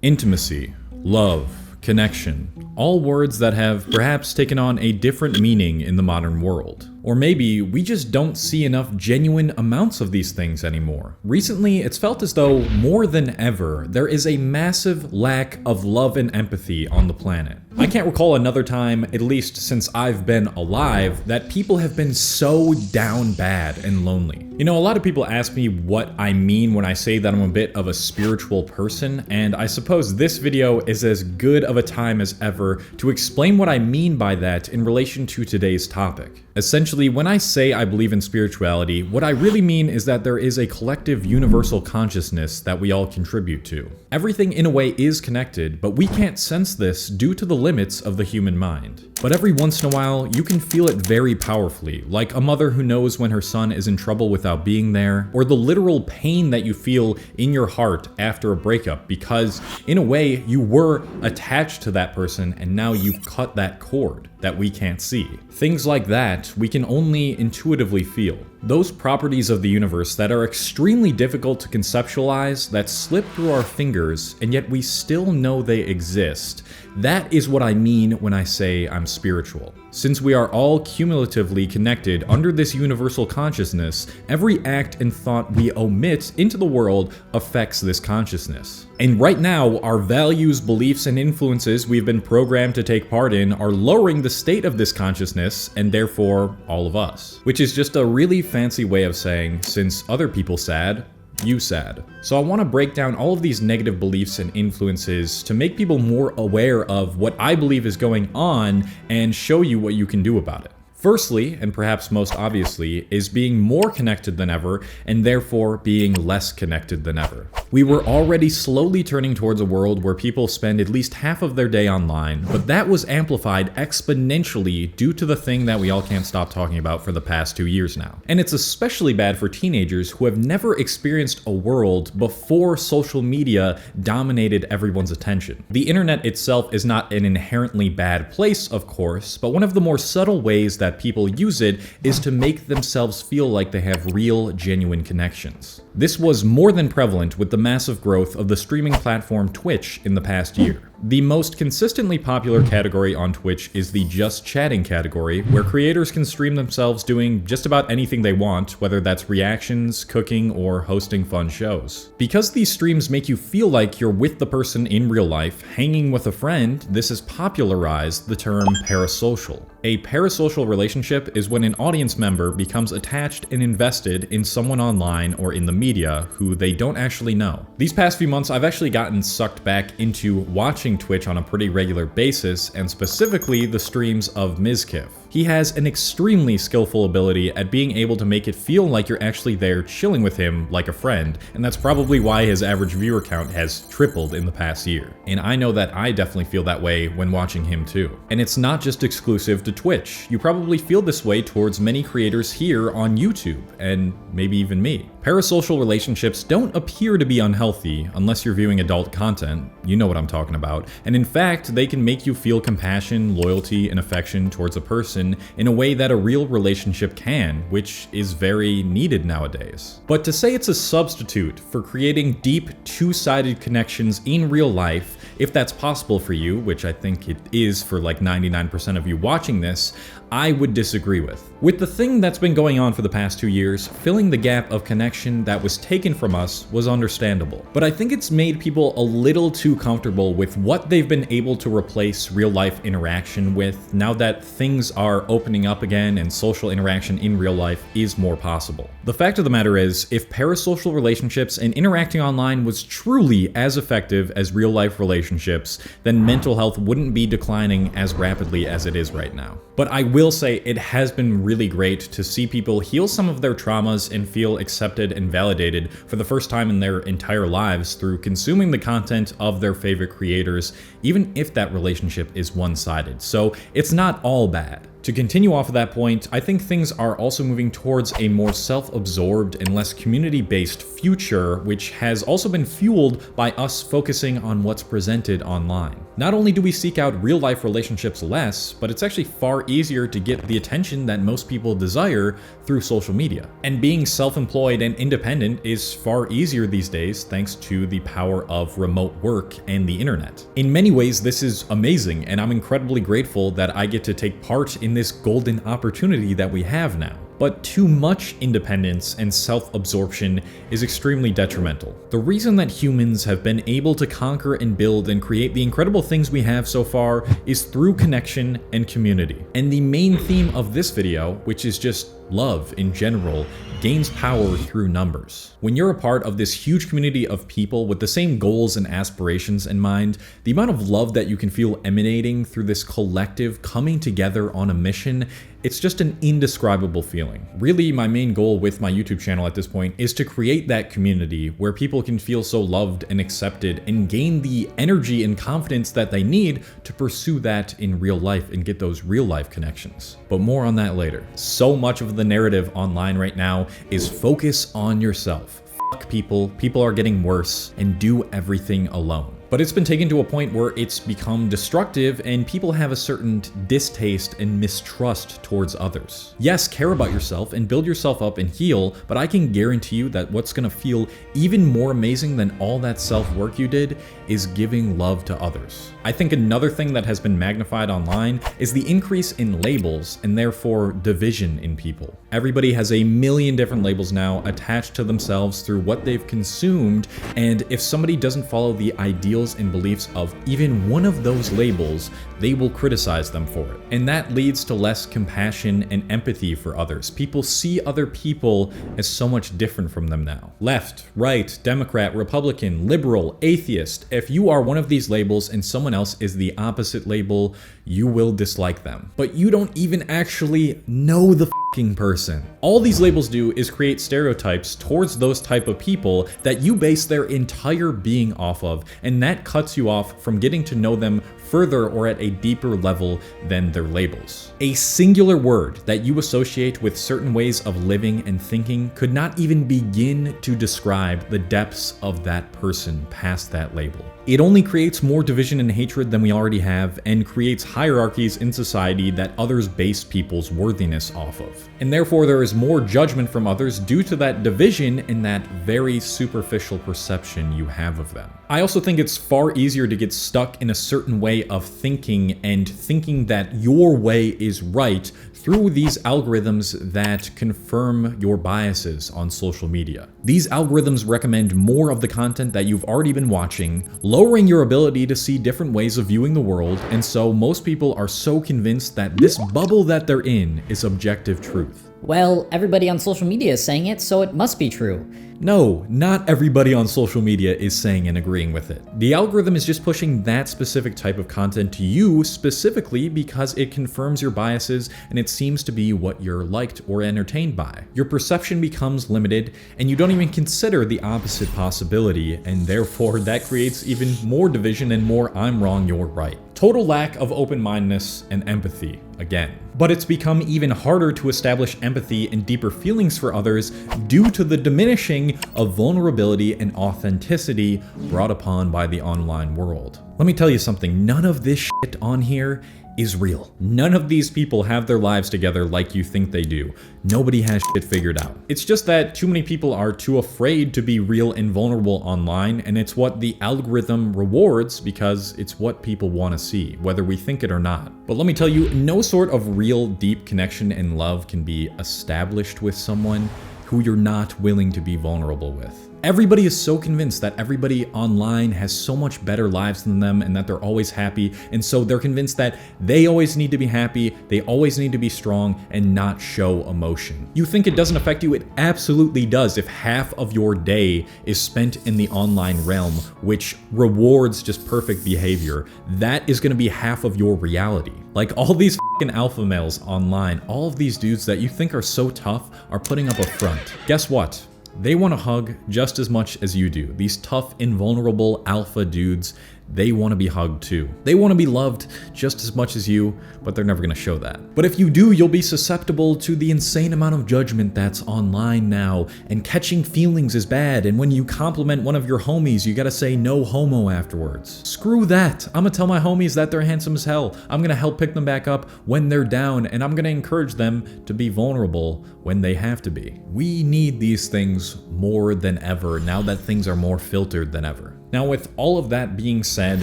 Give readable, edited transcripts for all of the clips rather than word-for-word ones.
Intimacy, love, connection, all words that have perhaps taken on a different meaning in the modern world. Or maybe we just don't see enough genuine amounts of these things anymore. Recently, it's felt as though more than ever, there is a massive lack of love and empathy on the planet. I can't recall another time, at least since I've been alive, that people have been so down bad and lonely. You know, a lot of people ask me what I mean when I say that I'm a bit of a spiritual person, and I suppose this video is as good of a time as ever to explain what I mean by that in relation to today's topic. Essentially, when I say I believe in spirituality, what I really mean is that there is a collective universal consciousness that we all contribute to. Everything in a way is connected, but we can't sense this due to the limits of the human mind. But every once in a while, you can feel it very powerfully, like a mother who knows when her son is in trouble without being there, or the literal pain that you feel in your heart after a breakup because, in a way, you were attached to that person and now you've cut that cord that we can't see. Things like that we can only intuitively feel. Those properties of the universe that are extremely difficult to conceptualize, that slip through our fingers, and yet we still know they exist. That is what I mean when I say I'm spiritual. Since we are all cumulatively connected under this universal consciousness, every act and thought we omit into the world affects this consciousness. And right now, our values, beliefs, and influences we've been programmed to take part in are lowering the state of this consciousness, and therefore, all of us. Which is just a really fancy way of saying, since other people sad, you sad. So I want to break down all of these negative beliefs and influences to make people more aware of what I believe is going on and show you what you can do about it. Firstly, and perhaps most obviously, is being more connected than ever, and therefore being less connected than ever. We were already slowly turning towards a world where people spend at least half of their day online, but that was amplified exponentially due to the thing that we all can't stop talking about for the past 2 years now. And it's especially bad for teenagers who have never experienced a world before social media dominated everyone's attention. The internet itself is not an inherently bad place, of course, but one of the more subtle ways that people use it is to make themselves feel like they have real, genuine connections. This was more than prevalent with the massive growth of the streaming platform Twitch in the past year. The most consistently popular category on Twitch is the just chatting category, where creators can stream themselves doing just about anything they want, whether that's reactions, cooking, or hosting fun shows. Because these streams make you feel like you're with the person in real life, hanging with a friend, this has popularized the term parasocial. A parasocial relationship is when an audience member becomes attached and invested in someone online or in the media who they don't actually know. These past few months, I've actually gotten sucked back into watching Twitch on a pretty regular basis, and specifically the streams of 𝘼𝙗𝙤𝙪𝙩. He has an extremely skillful ability at being able to make it feel like you're actually there chilling with him like a friend, and that's probably why his average viewer count has tripled in the past year. And I know that I definitely feel that way when watching him too. And it's not just exclusive to Twitch. You probably feel this way towards many creators here on YouTube, and maybe even me. Parasocial relationships don't appear to be unhealthy unless you're viewing adult content. You know what I'm talking about. And in fact, they can make you feel compassion, loyalty, and affection towards a person in a way that a real relationship can, which is very needed nowadays. But to say it's a substitute for creating deep, two-sided connections in real life, if that's possible for you, which I think it is for like 99% of you watching this, I would disagree with. With the thing that's been going on for the past 2 years, filling the gap of connection that was taken from us was understandable. But I think it's made people a little too comfortable with what they've been able to replace real-life interaction with now that things are opening up again and social interaction in real life is more possible. The fact of the matter is, if parasocial relationships and interacting online was truly as effective as real-life relationships, then mental health wouldn't be declining as rapidly as it is right now. But I will say it has been really great to see people heal some of their traumas and feel accepted and validated for the first time in their entire lives through consuming the content of their favorite creators, even if that relationship is one-sided. So it's not all bad. To continue off of that point, I think things are also moving towards a more self-absorbed and less community-based future, which has also been fueled by us focusing on what's presented online. Not only do we seek out real-life relationships less, but it's actually far easier to get the attention that most people desire through social media. And being self-employed and independent is far easier these days thanks to the power of remote work and the internet. In many ways, this is amazing, and I'm incredibly grateful that I get to take part in this golden opportunity that we have now. But too much independence and self-absorption is extremely detrimental. The reason that humans have been able to conquer and build and create the incredible things we have so far is through connection and community. And the main theme of this video, which is just love in general, gains power through numbers. When you're a part of this huge community of people with the same goals and aspirations in mind, the amount of love that you can feel emanating through this collective coming together on a mission, it's just an indescribable feeling. Really, my main goal with my YouTube channel at this point is to create that community where people can feel so loved and accepted and gain the energy and confidence that they need to pursue that in real life and get those real life connections. But more on that later. So much of the narrative online right now is focus on yourself. Fuck people, people are getting worse, and do everything alone. But it's been taken to a point where it's become destructive and people have a certain distaste and mistrust towards others. Yes, care about yourself and build yourself up and heal, but I can guarantee you that what's gonna feel even more amazing than all that self-work you did is giving love to others. I think another thing that has been magnified online is the increase in labels and therefore division in people. Everybody has a million different labels now attached to themselves through what they've consumed, and if somebody doesn't follow the ideals and beliefs of even one of those labels, they will criticize them for it. And that leads to less compassion and empathy for others. People see other people as so much different from them now. Left, right, Democrat, Republican, liberal, atheist. If you are one of these labels and someone else is the opposite label, you will dislike them. But you don't even actually know the fucking person. All these labels do is create stereotypes towards those type of people that you base their entire being off of, and that cuts you off from getting to know them further or at a deeper level than their labels. A singular word that you associate with certain ways of living and thinking could not even begin to describe the depths of that person past that label. It only creates more division and hatred than we already have, and creates hierarchies in society that others base people's worthiness off of. And therefore there is more judgment from others due to that division and that very superficial perception you have of them. I also think it's far easier to get stuck in a certain way of thinking and thinking that your way is right through these algorithms that confirm your biases on social media. These algorithms recommend more of the content that you've already been watching, lowering your ability to see different ways of viewing the world, and so most people are so convinced that this bubble that they're in is objective truth. Well, everybody on social media is saying it, so it must be true. No, not everybody on social media is saying and agreeing with it. The algorithm is just pushing that specific type of content to you specifically because it confirms your biases and it seems to be what you're liked or entertained by. Your perception becomes limited and you don't even consider the opposite possibility, and therefore that creates even more division and more I'm wrong, you're right. Total lack of open-mindedness and empathy, again. But it's become even harder to establish empathy and deeper feelings for others due to the diminishing of vulnerability and authenticity brought upon by the online world. Let me tell you something, none of this shit on here is real. None of these people have their lives together like you think they do. Nobody has shit figured out. It's just that too many people are too afraid to be real and vulnerable online, and it's what the algorithm rewards because it's what people want to see, whether we think it or not. But let me tell you, no sort of real deep connection and love can be established with someone who you're not willing to be vulnerable with. Everybody is so convinced that everybody online has so much better lives than them and that they're always happy, and so they're convinced that they always need to be happy, they always need to be strong and not show emotion. You think it doesn't affect you? It absolutely does if half of your day is spent in the online realm, which rewards just perfect behavior. That is gonna be half of your reality. Like all these fucking alpha males online, all of these dudes that you think are so tough are putting up a front. Guess what? They want to hug just as much as you do. These tough, invulnerable alpha dudes, they want to be hugged too. They want to be loved just as much as you, but they're never going to show that. But if you do, you'll be susceptible to the insane amount of judgment that's online now, and catching feelings is bad, and when you compliment one of your homies, you gotta say no homo afterwards. Screw that. I'm gonna tell my homies that they're handsome as hell. I'm gonna help pick them back up when they're down, and I'm gonna encourage them to be vulnerable when they have to be. We need these things more than ever now that things are more filtered than ever. Now, with all of that being said,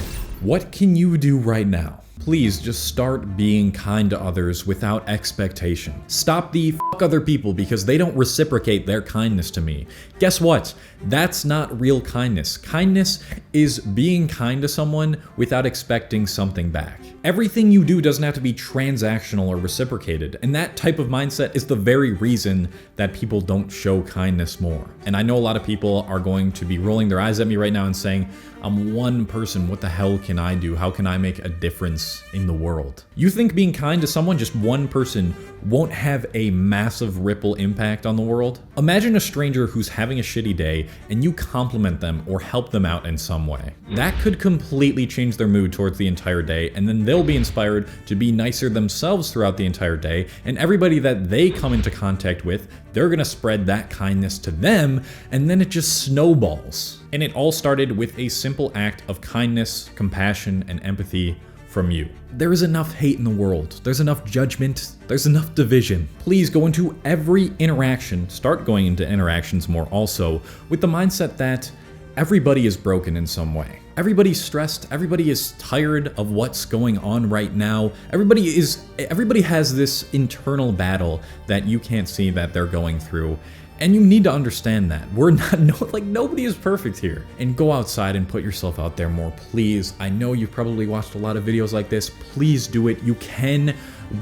what can you do right now? Please just start being kind to others without expectation. Stop the fuck other people because they don't reciprocate their kindness to me. Guess what? That's not real kindness. Kindness is being kind to someone without expecting something back. Everything you do doesn't have to be transactional or reciprocated, and that type of mindset is the very reason that people don't show kindness more. And I know a lot of people are going to be rolling their eyes at me right now and saying, I'm one person, what the hell can I do? How can I make a difference in the world? You think being kind to someone, just one person, won't have a massive ripple impact on the world? Imagine a stranger who's having a shitty day and you compliment them or help them out in some way. That could completely change their mood towards the entire day, and then they'll be inspired to be nicer themselves throughout the entire day, and everybody that they come into contact with, they're gonna spread that kindness to them, and then it just snowballs. And it all started with a simple act of kindness, compassion, and empathy from you. There is enough hate in the world. There's enough judgment. There's enough division. Please go into every interaction, start going into interactions more also, with the mindset that everybody is broken in some way. Everybody's stressed, everybody is tired of what's going on right now. Everybody has this internal battle that you can't see that they're going through. And you need to understand that. Nobody is perfect here. And go outside and put yourself out there more, please. I know you've probably watched a lot of videos like this. Please do it. You can,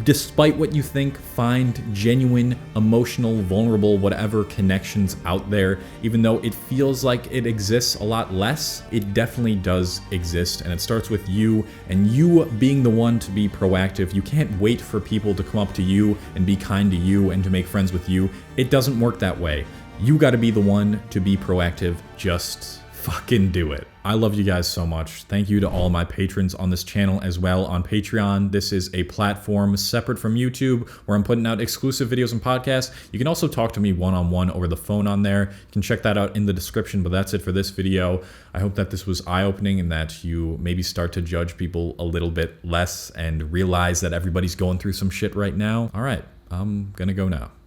despite what you think, find genuine, emotional, vulnerable, whatever connections out there. Even though it feels like it exists a lot less, it definitely does exist. And it starts with you and you being the one to be proactive. You can't wait for people to come up to you and be kind to you and to make friends with you. It doesn't work that way. You gotta be the one to be proactive. Just fucking do it. I love you guys so much. Thank you to all my patrons on this channel as well on Patreon. This is a platform separate from YouTube where I'm putting out exclusive videos and podcasts. You can also talk to me one-on-one over the phone on there. You can check that out in the description, but that's it for this video. I hope that this was eye-opening and that you maybe start to judge people a little bit less and realize that everybody's going through some shit right now. All right, I'm gonna go now.